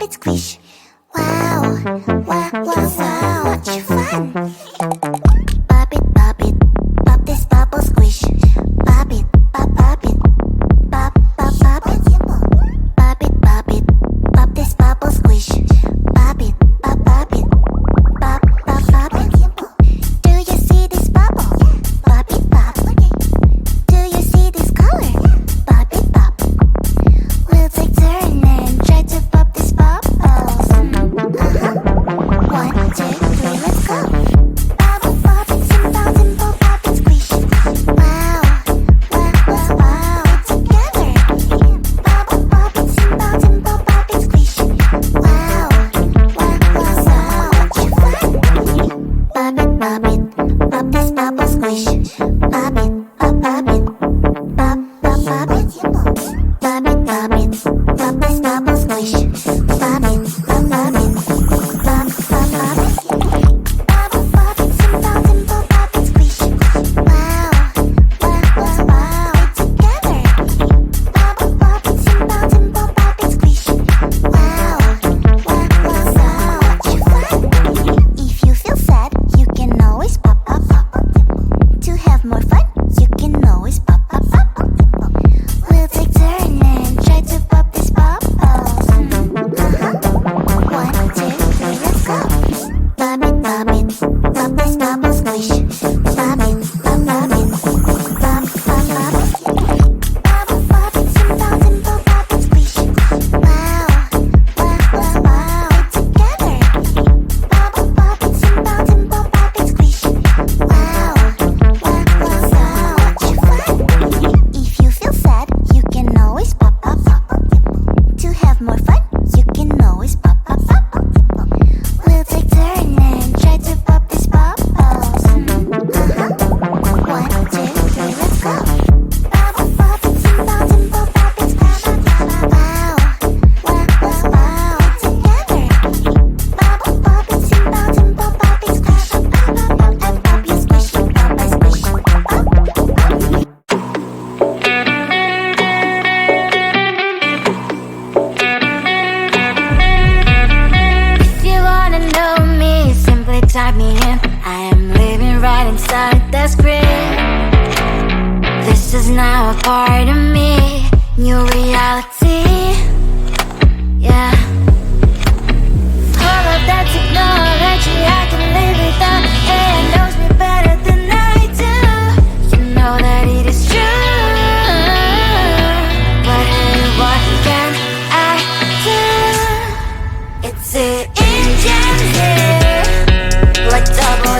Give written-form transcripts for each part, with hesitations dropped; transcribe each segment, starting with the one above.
it squish. Wow, wow, wow, so much fun. Pop it, pop this bubble squish. Pop it, pop it, pop it. Pop it, pop this bubble squish. Pop it, pop it, pop it. Do you see this bubble? Pop it, pop. Do you see this color? Pop it, pop. We'll take turn and try to pop this bubbles. 1, 2, 3, let's go. Bubble pop it, simple, simple, pop it, squish. Wow, wow, wow, wow, together. Bubble pop it, simple, simple, pop it, squish. Wow, wow, wow, so much fun. Pop it, pop this bubble squish. Pop it, pop it, pop it. Pop it, pop this bubble squish. Pop it, pop it, pop it. Bubble pop it, simple, simple, pop it, squish. Wow, wow, wow, wow, together. Bubble pop it, simple, simple, pop it, squish. Wow, wow, wow, so much fun. If you feel sad, you can always pop, pop, pop. To have more fun, you can always pop, pop, pop. We'll take turn and try to pop this bubbles. 1, 2, 3, let's go. Pop it, pop this bubble squish. Pop it, pop it, pop it. Bubble pop it, simple, simple, pop it, squish. Wow, wow, wow, wow, together. Bubble pop it, simple, simple, pop it, squish. Wow, wow, wow, so much fun. If you feel sad, you can always pop, pop, pop. To have more fun, you can always pop, pop, pop. We'll take turn and try to pop this bubbles. 1, 2, 3, let's go. Bubble pop it, simple, simple, pop it, squish. Wow, wow, wow, wow, together. Bubble pop it, simple, simple, pop it, squish. And pop you squish, pop I squish. If you wanna know me, simply type me in. I am living right inside the screen. This is now a part of me, new reality. Yeah. All of that technology, I can live without. It knows me better than I do. You know that it is true. But hey, what can I do? It's it in Gen Z, like WXYZ.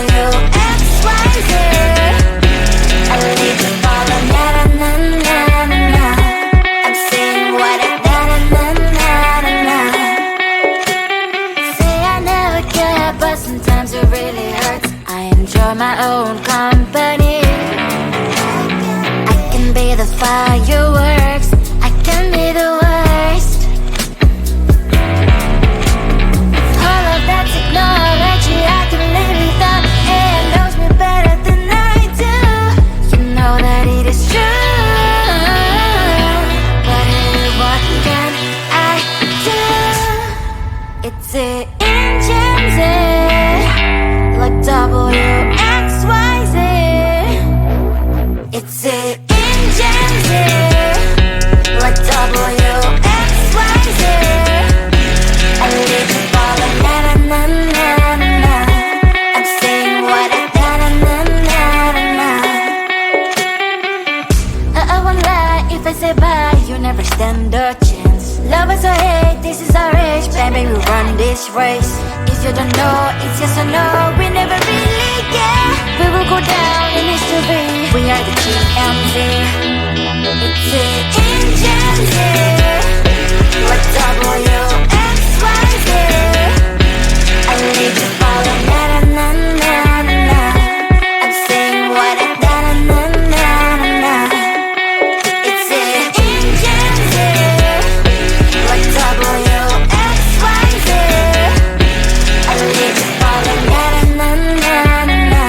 I need to follow na na na na na na. I'm saying what I na na na na na na. Say I never care, but sometimes it really hurts. I enjoy my own company. I can be the fireworks, I can be the worst. All of that technology, I can live without. It knows me better than I do. You know that it is true. But hey, what can I do? It's it in Gen Z, like WXYZ. It's it in Gen Z, like WXYZ. I live to follow na na na na na na. I'm saying what I na na na na na na. I won't lie if I say bye, you never stand a chance. Love us or hate, this is our age, baby, we run this race. If you don't know, it's yes or no, we never really care. We will go down in history, we are the GMZ. It's it in Gen Z, like WXYZ. I need to follow na na na na na na. I'm saying what I na na na na na na. It's it in Gen Z, like WXYZ. I need to follow na na na na na na.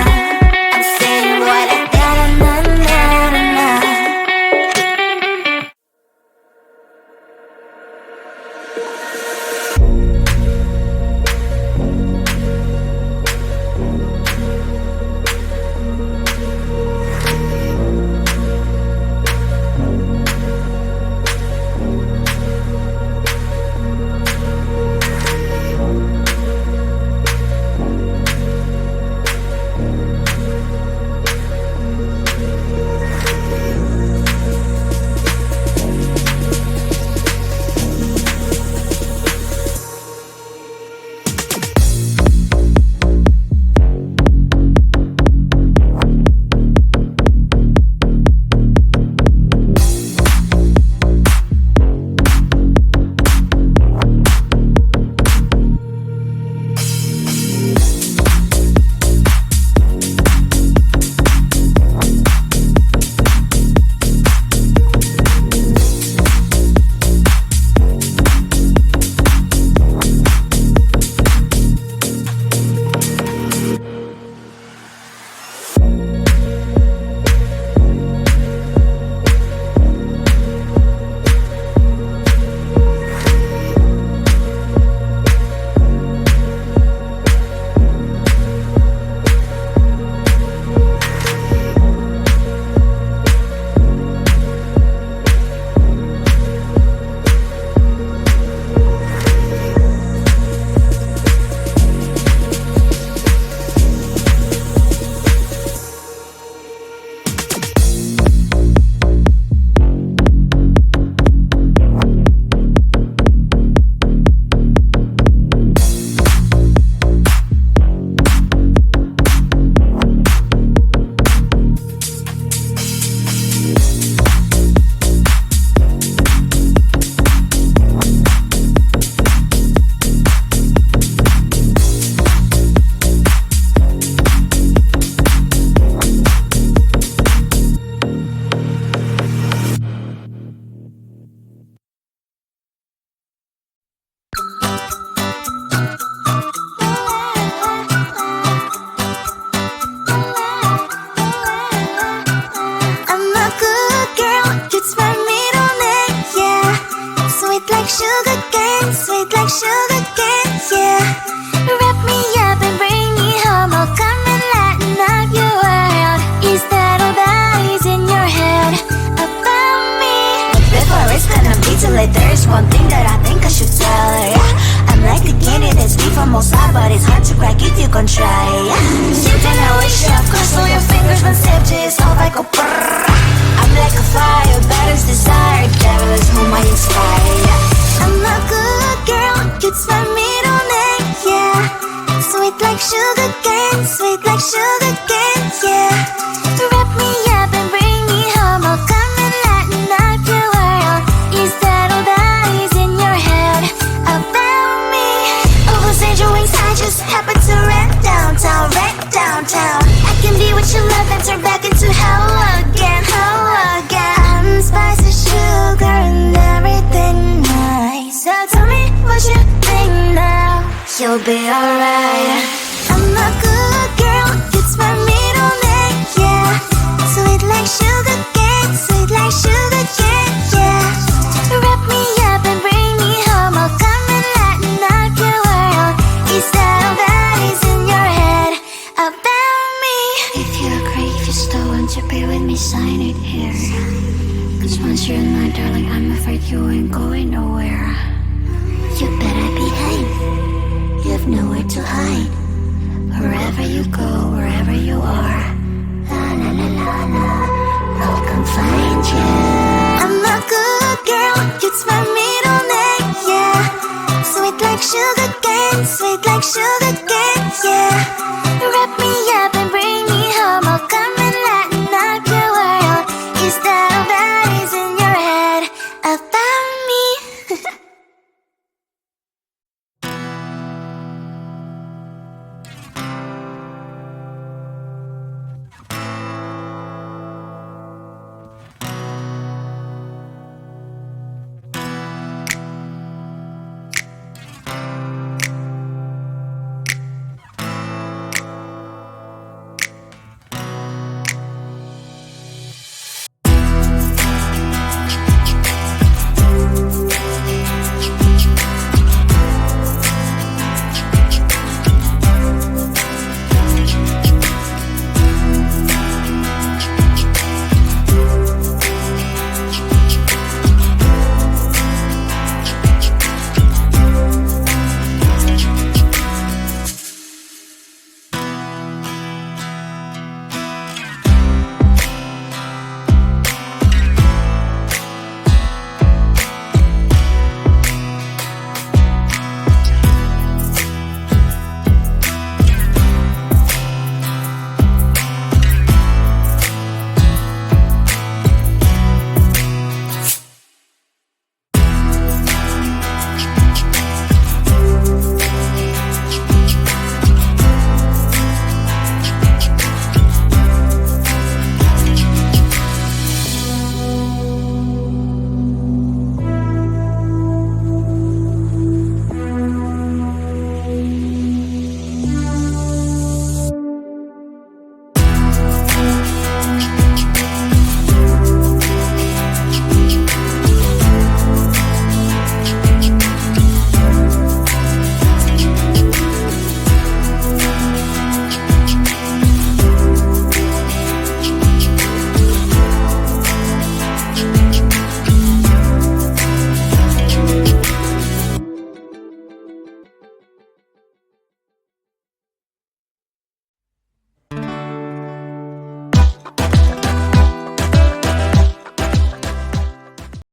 one thing that I think I should tell her, yeah. I'm like the candy that's deep from outside, but it's hard to crack if you can try, yeah. Sitting I wish you cross all your fingers when safety is off, I go brrrr. I'm like a fire, battles desire, devil is whom I inspire, yeah. I'm a good girl, it's my middle name, yeah. Sweet like sugar cane, sweet like sugar cane, yeah. Wrap me up and bring me home, I'll come and lighten up your world. Is that all that is in your head about me? Oversend your wings, I just happen to rent downtown, I can be what you love and turn back into hell again, I'm spicy sugar and everything nice. So tell me what you think now, you'll be alright. I'm a good girl, it's my middle name, yeah. Sweet like sugar cane, sweet like sugar cane, yeah. Wrap me up and bring me home, I'll come and lighten up your world. Is that all that is in your head about me? If you agree, if you still want to be with me, sign it here. Cause once you're mine, darling, I'm afraid you ain't going nowhere. You better behave, you have nowhere to hide. Wherever you go, wherever you